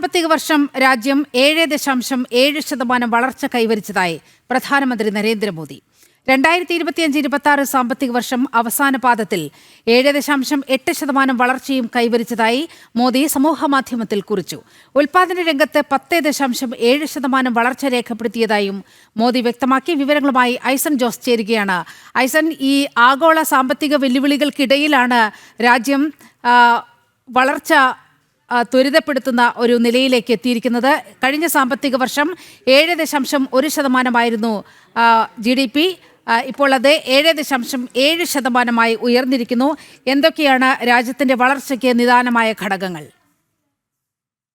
സാമ്പത്തിക വർഷം രാജ്യം 7.7% വളർച്ച കൈവരിച്ചതായി പ്രധാനമന്ത്രി നരേന്ദ്രമോദി. 2025-26 സാമ്പത്തിക വർഷം അവസാന പാദത്തിൽ 7.8% വളർച്ചയും കൈവരിച്ചതായി മോദി സമൂഹമാധ്യമത്തിൽ കുറിച്ചു. ഉൽപാദന രംഗത്ത് 10.7% വളർച്ച രേഖപ്പെടുത്തിയതായും മോദി വ്യക്തമാക്കി. വിവരങ്ങളുമായി ഐസൻ ജോസ് ചേരുകയാണ്. ഐസൻ, ഈ ആഗോള സാമ്പത്തിക വെല്ലുവിളികൾക്കിടയിലാണ് രാജ്യം വളർച്ച ത്വരിതപ്പെടുത്തുന്ന ഒരു നിലയിലേക്ക് എത്തിയിരിക്കുന്നത്. കഴിഞ്ഞ സാമ്പത്തിക വർഷം 7.1% GDP. ഇപ്പോൾ അത് 7.7% ഉയർന്നിരിക്കുന്നു. എന്തൊക്കെയാണ് രാജ്യത്തിന്റെ വളർച്ചയ്ക്ക് നിദാനമായ ഘടകങ്ങൾ?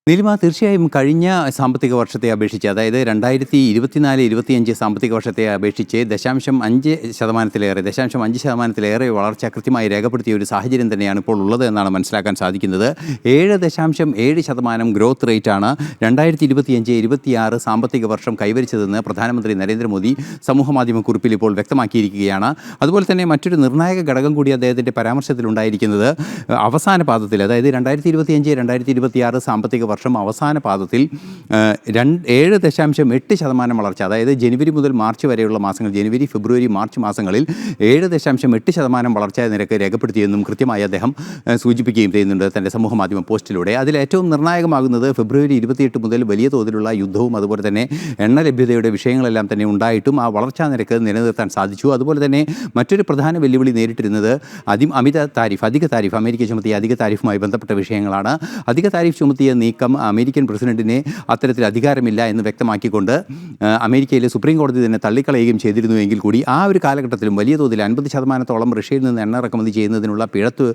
നീലിമ, തീർച്ചയായും കഴിഞ്ഞ സാമ്പത്തിക വർഷത്തെ അപേക്ഷിച്ച്, അതായത് 2024-25 സാമ്പത്തിക വർഷത്തെ അപേക്ഷിച്ച് 5%-ലേറെ വളർച്ച കൃത്യമായി രേഖപ്പെടുത്തിയ ഒരു സാഹചര്യം തന്നെയാണ് ഇപ്പോൾ ഉള്ളത് എന്നാണ് മനസ്സിലാക്കാൻ സാധിക്കുന്നത്. 7.7% ഗ്രോത്ത് റേറ്റാണ് 2025-26 സാമ്പത്തിക വർഷം കൈവരിച്ചതെന്ന് പ്രധാനമന്ത്രി നരേന്ദ്രമോദി സമൂഹമാധ്യമക്കുറിപ്പിൽ ഇപ്പോൾ വ്യക്തമാക്കിയിരിക്കുകയാണ്. അതുപോലെ തന്നെ മറ്റൊരു നിർണായക ഘടകം കൂടി അദ്ദേഹത്തിൻ്റെ പരാമർശത്തിലുണ്ടായിരിക്കുന്നത് അവസാന പാദത്തിൽ, അതായത് 2025-2026 സാമ്പത്തിക വർഷം അവസാന പാദത്തിൽ 7.8% വളർച്ച, അതായത് ജനുവരി മുതൽ മാർച്ച് വരെയുള്ള മാസങ്ങൾ, ജനുവരി, ഫെബ്രുവരി, മാർച്ച് മാസങ്ങളിൽ 7.8% വളർച്ചാ നിരക്ക് രേഖപ്പെടുത്തിയെന്നും കൃത്യമായി അദ്ദേഹം സൂചിപ്പിക്കുകയും ചെയ്യുന്നുണ്ട് തൻ്റെ സമൂഹമാധ്യമ പോസ്റ്റിലൂടെ. അതിൽ ഏറ്റവും നിർണായകമാകുന്നത് ഫെബ്രുവരി 28 മുതൽ വലിയ തോതിലുള്ള യുദ്ധവും അതുപോലെ തന്നെ എണ്ണ ലഭ്യതയുടെ വിഷയങ്ങളെല്ലാം തന്നെ ഉണ്ടായിട്ടും ആ വളർച്ചാ നിരക്ക് നിലനിർത്താൻ സാധിച്ചു. അതുപോലെ തന്നെ മറ്റൊരു പ്രധാന വെല്ലുവിളി നേരിട്ടിരുന്നത് അധിക താരിഫ്, അമേരിക്ക ചുമത്തിയ അധിക താരിഫുമായി ബന്ധപ്പെട്ട വിഷയങ്ങളാണ്. അധിക താരിഫ് ചുമത്തിയ നീക്കം അമേരിക്കൻ പ്രസിഡന്റിന് അത്തരത്തിൽ അധികാരമില്ല എന്ന് വ്യക്തമാക്കിക്കൊണ്ട് അമേരിക്കയിലെ സുപ്രീം കോടതി തന്നെ തള്ളിക്കളയുകയും ചെയ്തിരുന്നുവെങ്കിൽ കൂടി ആ ഒരു കാലഘട്ടത്തിലും വലിയ തോതിൽ 50% റഷ്യയിൽ നിന്ന് എണ്ണ ഇറക്കുമതി ചെയ്യുന്നതിനുള്ള പിഴത്ത്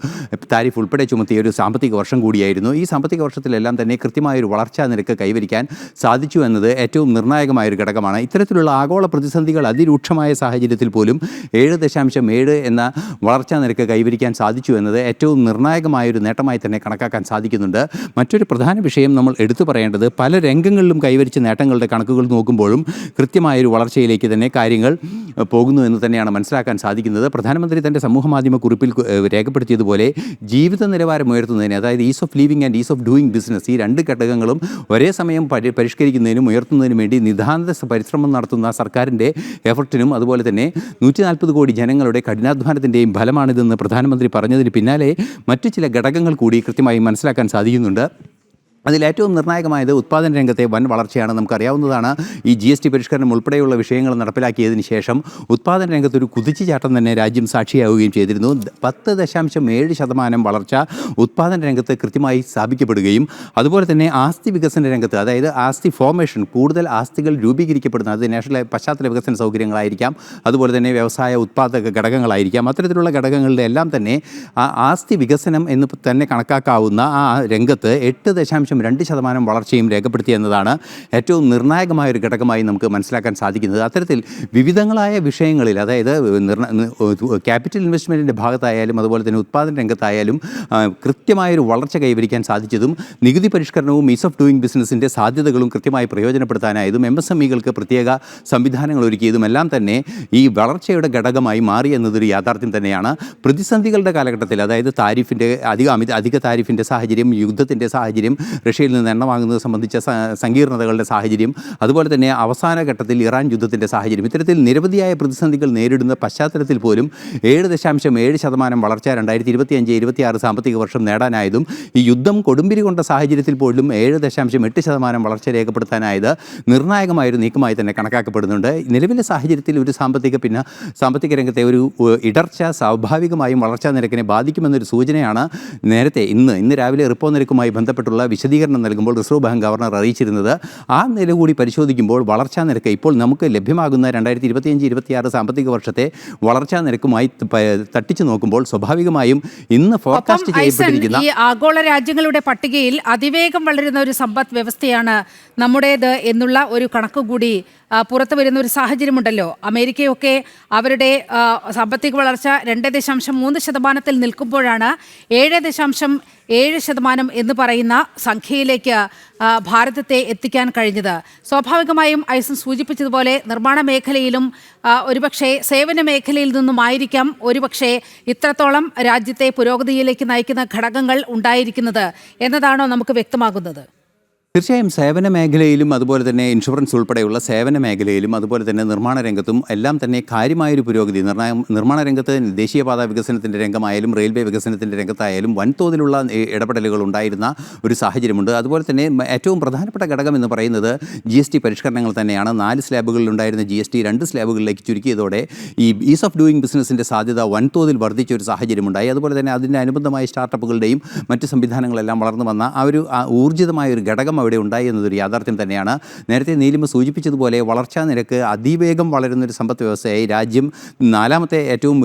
താരിഫ് ഉൾപ്പെടെ ചുമത്തിയ ഒരു സാമ്പത്തിക വർഷം കൂടിയായിരുന്നു. ഈ സാമ്പത്തിക വർഷത്തിലെല്ലാം തന്നെ കൃത്യമായൊരു വളർച്ചാ നിരക്ക് കൈവരിക്കാൻ സാധിച്ചു എന്നത് ഏറ്റവും നിർണായകമായൊരു ഘടകമാണ്. ഇത്തരത്തിലുള്ള ആഗോള പ്രതിസന്ധികൾ അതിരൂക്ഷമായ സാഹചര്യത്തിൽ പോലും 7.7 എന്ന വളർച്ചാ നിരക്ക് കൈവരിക്കാൻ സാധിച്ചു എന്നത് ഏറ്റവും നിർണായകമായൊരു നേട്ടമായി തന്നെ കണക്കാക്കാൻ സാധിക്കുന്നുണ്ട്. മറ്റൊരു പ്രധാന വിഷയം നമ്മൾ എടുത്തു പറയേണ്ടത്, പല രംഗങ്ങളിലും കൈവരിച്ച നേട്ടങ്ങളുടെ കണക്കുകൾ നോക്കുമ്പോഴും കൃത്യമായൊരു വളർച്ചയിലേക്ക് തന്നെ കാര്യങ്ങൾ പോകുന്നു എന്ന് തന്നെയാണ് മനസ്സിലാക്കാൻ സാധിക്കുന്നത്. പ്രധാനമന്ത്രി തൻ്റെ സമൂഹമാധ്യമ കുറിപ്പിൽ രേഖപ്പെടുത്തിയതുപോലെ ജീവിത നിലവാരം ഉയർത്തുന്നതിന്, അതായത് is of living and is of doing business, ഈ രണ്ട് ഘടകങ്ങളും ഒരേ സമയം പരിഷ്കരിക്കുന്നതിനും ഉയർത്തുന്നതിനും വേണ്ടി നിതാന്ത പരിശ്രമം നടത്തുന്ന സർക്കാരിൻ്റെ എഫർട്ടിനും അതുപോലെ തന്നെ 140 കോടി ജനങ്ങളുടെ കഠിനാധ്വാനത്തിൻ്റെയും ഫലമാണിതെന്ന് പ്രധാനമന്ത്രി പറഞ്ഞതിന് പിന്നാലെ മറ്റു ചില ഘടകങ്ങൾ കൂടി കൃത്യമായി മനസ്സിലാക്കാൻ സാധിക്കുന്നുണ്ട്. അതിലേറ്റവും നിർണായകമായത് ഉത്പാദന രംഗത്തെ വൻ വളർച്ചയാണ്. നമുക്കറിയാവുന്നതാണ്, ഈ GST പരിഷ്കരണം ഉൾപ്പെടെയുള്ള വിഷയങ്ങൾ നടപ്പിലാക്കിയതിന് ശേഷം ഉത്പാദന രംഗത്തൊരു കുതിച്ചുചാട്ടം തന്നെ രാജ്യം സാക്ഷിയാവുകയും ചെയ്തിരുന്നു. 10.7% വളർച്ച ഉത്പാദന രംഗത്ത് കൃത്യമായി സ്ഥാപിക്കപ്പെടുകയും അതുപോലെ തന്നെ ആസ്തി വികസന രംഗത്ത്, അതായത് ആസ്തി ഫോർമേഷൻ, കൂടുതൽ ആസ്തികൾ രൂപീകരിക്കപ്പെടുന്ന, അത് നാഷണൽ പശ്ചാത്തല വികസന സൗകര്യങ്ങളായിരിക്കാം, അതുപോലെ തന്നെ വ്യവസായ ഉത്പാദക ഘടകങ്ങളായിരിക്കാം, അത്തരത്തിലുള്ള ഘടകങ്ങളുടെ എല്ലാം തന്നെ ആസ്തി വികസനം എന്ന് തന്നെ കണക്കാക്കാവുന്ന ആ രംഗത്ത് 8.2% വളർച്ചയും രേഖപ്പെടുത്തി എന്നതാണ് ഏറ്റവും നിർണായകമായൊരു ഘടകമായി നമുക്ക് മനസ്സിലാക്കാൻ സാധിക്കുന്നത്. അത്തരത്തിൽ വിവിധങ്ങളായ വിഷയങ്ങളിൽ, അതായത് ക്യാപിറ്റൽ ഇൻവെസ്റ്റ്മെൻറ്റിൻ്റെ ഭാഗത്തായാലും അതുപോലെ തന്നെ ഉത്പാദന രംഗത്തായാലും കൃത്യമായൊരു വളർച്ച കൈവരിക്കാൻ സാധിച്ചതും നികുതി പരിഷ്കരണവും ഈസ് ഓഫ് ഡൂയിങ് ബിസിനസ്സിൻ്റെ സാധ്യതകളും കൃത്യമായി പ്രയോജനപ്പെടുത്താനായതും MSMEകൾക്ക് പ്രത്യേക സംവിധാനങ്ങൾ ഒരുക്കിയതും എല്ലാം തന്നെ ഈ വളർച്ചയുടെ ഘടകമായി മാറി എന്നതൊരു യാഥാർത്ഥ്യം തന്നെയാണ്. പ്രതിസന്ധികളുടെ കാലഘട്ടത്തിൽ, അതായത് താരിഫിൻ്റെ അധിക താരിഫിൻ്റെ സാഹചര്യം, യുദ്ധത്തിൻ്റെ സാഹചര്യം, റഷ്യയിൽ നിന്ന് എണ്ണ വാങ്ങുന്നത് സംബന്ധിച്ച സങ്കീർണതകളുടെ സാഹചര്യം, അതുപോലെ തന്നെ അവസാന ഘട്ടത്തിൽ ഇറാൻ യുദ്ധത്തിൻ്റെ സാഹചര്യം, ഇത്തരത്തിൽ നിരവധിയായ പ്രതിസന്ധികൾ നേരിടുന്ന പശ്ചാത്തലത്തിൽ പോലും 7.7% വളർച്ച 2025-26 സാമ്പത്തിക വർഷം നേടാനായതും ഈ യുദ്ധം കൊടുമ്പിരി കൊണ്ട സാഹചര്യത്തിൽ പോലും 7.8% വളർച്ച രേഖപ്പെടുത്താനായത് നിർണായകമായൊരു നീക്കമായി തന്നെ കണക്കാക്കപ്പെടുന്നുണ്ട്. നിലവിലെ സാഹചര്യത്തിൽ ഒരു സാമ്പത്തിക രംഗത്തെ ഒരു ഇടർച്ച സ്വാഭാവികമായും വളർച്ചാ നിരക്കിനെ ബാധിക്കുമെന്നൊരു സൂചനയാണ് നേരത്തെ ഇന്ന് രാവിലെ റിപ്പോ നിരക്കുമായി ബന്ധപ്പെട്ടുള്ള വിശദീകരണം നൽകുമ്പോൾ റിസർവ് ബാങ്ക് ഗവർണർ അറിയിച്ചിരുന്നത്. ആ നില കൂടി പരിശോധിക്കുമ്പോൾ വളർച്ചാ നിരക്ക് ഇപ്പോൾ നമുക്ക് ലഭ്യമാകുന്ന 2025-26 സാമ്പത്തിക വർഷത്തെ വളർച്ചാ നിരക്കുമായി തട്ടിച്ചു നോക്കുമ്പോൾ സ്വാഭാവികമായും ഇന്ന് ഫോർകാസ്റ്റ് ചെയ്യപ്പെട്ടിരിക്കുന്ന ഈ ആഗോള രാജ്യങ്ങളുടെ പട്ടികയിൽ അതിവേഗം വളരുന്ന ഒരു സമ്പദ് വ്യവസ്ഥയാണ് നമ്മുടേത് എന്നുള്ള ഒരു കണക്കുകൂടി പുറത്തു വരുന്ന ഒരു സാഹചര്യമുണ്ടല്ലോ. അമേരിക്കയൊക്കെ അവരുടെ സാമ്പത്തിക വളർച്ച 2.3% നിൽക്കുമ്പോഴാണ് 7.7% എന്ന് പറയുന്ന സംഖ്യയിലേക്ക് ഭാരതത്തെ എത്തിക്കാൻ കഴിഞ്ഞത്. സ്വാഭാവികമായും ഐസൻ സൂചിപ്പിച്ചതുപോലെ നിർമ്മാണ മേഖലയിലും ഒരുപക്ഷെ സേവന മേഖലയിൽ നിന്നുമായിരിക്കാം ഒരുപക്ഷെ ഇത്രത്തോളം രാജ്യത്തെ പുരോഗതിയിലേക്ക് നയിക്കുന്ന ഘടകങ്ങൾ ഉണ്ടായിരിക്കുന്നത് എന്നതാണോ നമുക്ക് വ്യക്തമാകുന്നത്? തീർച്ചയായും സേവന മേഖലയിലും അതുപോലെ തന്നെ ഇൻഷുറൻസ് ഉൾപ്പെടെയുള്ള സേവന മേഖലയിലും അതുപോലെ തന്നെ നിർമ്മാണ രംഗത്തും എല്ലാം തന്നെ കാര്യമായൊരു പുരോഗതി നിർമ്മാണ രംഗത്ത് ദേശീയപാത വികസനത്തിൻ്റെ രംഗമായാലും റെയിൽവേ വികസനത്തിൻ്റെ രംഗത്തായാലും വൻതോതിലുള്ള ഇടപെടലുകൾ ഉണ്ടായിരുന്ന ഒരു സാഹചര്യമുണ്ട്. അതുപോലെ തന്നെ ഏറ്റവും പ്രധാനപ്പെട്ട ഘടകം എന്ന് പറയുന്നത് GST പരിഷ്കരണങ്ങൾ തന്നെയാണ്. 4 സ്ലാബുകളിലുണ്ടായിരുന്ന GST 2 സ്ലാബുകളിലേക്ക് ചുരുക്കിയതോടെ ഈ ഈസ് ഓഫ് ഡൂയിങ് ബിസിനസിൻ്റെ സാധ്യത വൻതോതിൽ വർദ്ധിച്ച ഒരു സാഹചര്യമുണ്ടായി. അതുപോലെ തന്നെ അതിൻ്റെ അനുബന്ധമായ സ്റ്റാർട്ടപ്പുകളുടെയും മറ്റ് സംവിധാനങ്ങളെല്ലാം വളർന്നു വന്ന ആ ഒരു ഊർജിതമായ ഒരു ഘടകം അവിടെ ഉണ്ടായി എന്നതൊരു യാഥാർത്ഥ്യം തന്നെയാണ്. നേരത്തെ നീലിമ സൂചിപ്പിച്ചതുപോലെ വളർച്ചാ നിരക്ക് അതിവേഗം വളരുന്നൊരു സമ്പദ് വ്യവസ്ഥയായി രാജ്യം നാലാമത്തെ ഏറ്റവും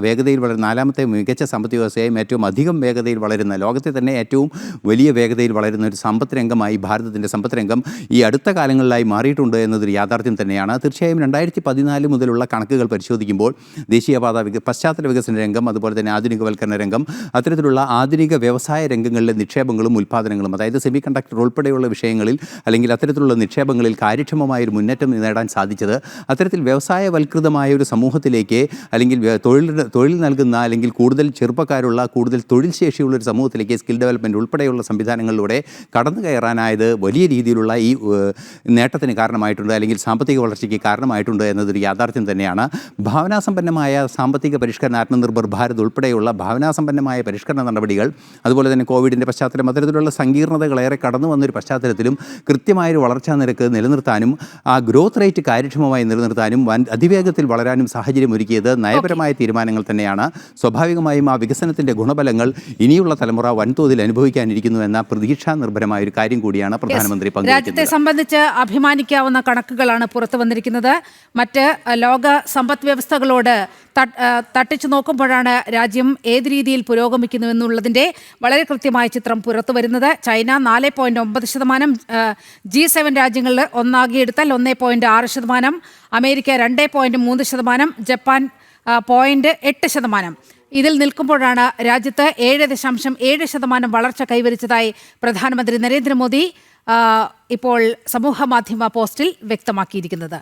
വേഗതയിൽ വളരുന്ന നാലാമത്തെ മികച്ച സമ്പദ് വ്യവസ്ഥയായും ഏറ്റവും അധികം വേഗതയിൽ വളരുന്ന ലോകത്തെ തന്നെ ഏറ്റവും വലിയ വേഗതയിൽ വളരുന്ന ഒരു സമ്പദ് രംഗമായി ഭാരതത്തിൻ്റെ സമ്പദ് രംഗം ഈ അടുത്ത കാലങ്ങളിലായി മാറിയിട്ടുണ്ട് എന്നതൊരു യാഥാർത്ഥ്യം തന്നെയാണ്. തീർച്ചയായും 2014 മുതലുള്ള കണക്കുകൾ പരിശോധിക്കുമ്പോൾ ദേശീയപാത പശ്ചാത്തല വികസന രംഗം അതുപോലെ തന്നെ ആധുനികവൽക്കരണ രംഗം അത്തരത്തിലുള്ള ആധുനിക വ്യവസായ രംഗങ്ങളിലെ നിക്ഷേപങ്ങളും ഉൽപ്പാദനങ്ങളും അതായത് സെമി കണ്ടക്ടർ ഉൾപ്പെടെയുള്ള വിഷയങ്ങളിൽ അല്ലെങ്കിൽ അത്തരത്തിലുള്ള നിക്ഷേപങ്ങളിൽ കാര്യക്ഷമമായൊരു മുന്നേറ്റം നേടാൻ സാധിച്ചത് അത്തരത്തിൽ വ്യവസായവൽകൃതമായ ഒരു സമൂഹത്തിലേക്ക് അല്ലെങ്കിൽ തൊഴിൽ നൽകുന്ന അല്ലെങ്കിൽ കൂടുതൽ ചെറുപ്പക്കാരുള്ള കൂടുതൽ തൊഴിൽ ശേഷിയുള്ള ഒരു സമൂഹത്തിലേക്ക് സ്കിൽ ഡെവലപ്മെൻറ്റ് ഉൾപ്പെടെയുള്ള സംവിധാനങ്ങളിലൂടെ കടന്നു കയറാനായത് വലിയ രീതിയിലുള്ള ഈ നേട്ടത്തിന് കാരണമായിട്ടുണ്ട് അല്ലെങ്കിൽ സാമ്പത്തിക വളർച്ചയ്ക്ക് കാരണമായിട്ടുണ്ട് എന്നതൊരു യാഥാർത്ഥ്യം തന്നെയാണ്. ഭാവനാസമ്പന്നമായ സാമ്പത്തിക പരിഷ്കരണ ആത്മനിർഭർ ഭാരത് ഉൾപ്പെടെയുള്ള ഭാവനാസമ്പന്നമായ പരിഷ്കരണ നടപടികൾ അതുപോലെ തന്നെ കോവിഡിൻ്റെ പശ്ചാത്തലം അത്തരത്തിലുള്ള സങ്കീർണതകളേറെ കടന്നു വന്നൊരു പശ്ചാത്തലത്തിലും കൃത്യമായൊരു വളർച്ചാ നിരക്ക് നിലനിർത്താനും ആ ഗ്രോത്ത് റേറ്റ് കാര്യക്ഷമമായി നിലനിർത്താനും അതിവേഗത്തിൽ വളരാനും സാഹചര്യമൊരുക്കിയത് നയപരമായ തീരുമാനങ്ങൾ തന്നെയാണ്. സ്വാഭാവികമായും ആ വികസനത്തിൻ്റെ ഗുണഫലങ്ങൾ ഇനിയുള്ള തലമുറ വൻതോതിൽ അനുഭവിക്കാനിരിക്കുന്നു എന്ന പ്രതീക്ഷാ നിർഭരമായ ഒരു കാര്യം കൂടിയാണ് പ്രധാനമന്ത്രി പങ്കുവയ്ക്കുന്നത്. രാജ്യത്തെ സംബന്ധിച്ച് അഭിമാനിക്കാവുന്ന കണക്കുകളാണ് പുറത്തു വന്നിരിക്കുന്നത്. മറ്റ് ലോക സമ്പദ് വ്യവസ്ഥകളോട് തട്ടിച്ചു നോക്കുമ്പോഴാണ് രാജ്യം ഏത് രീതിയിൽ പുരോഗമിക്കുന്നു എന്നുള്ളതിൻ്റെ വളരെ കൃത്യമായ ചിത്രം പുറത്തു വരുന്നത്. ചൈന 4.9%, G7 രാജ്യങ്ങളിൽ ഒന്നാകെ എടുത്താൽ 1.6%, അമേരിക്ക 2.3%, ജപ്പാൻ 0.8%. ഇതിൽ നിൽക്കുമ്പോഴാണ് രാജ്യത്ത് 7.7% വളർച്ച കൈവരിച്ചതായി പ്രധാനമന്ത്രി നരേന്ദ്രമോദി ഇപ്പോൾ സമൂഹ മാധ്യമ പോസ്റ്റിൽ വ്യക്തമാക്കിയിരിക്കുന്നത്.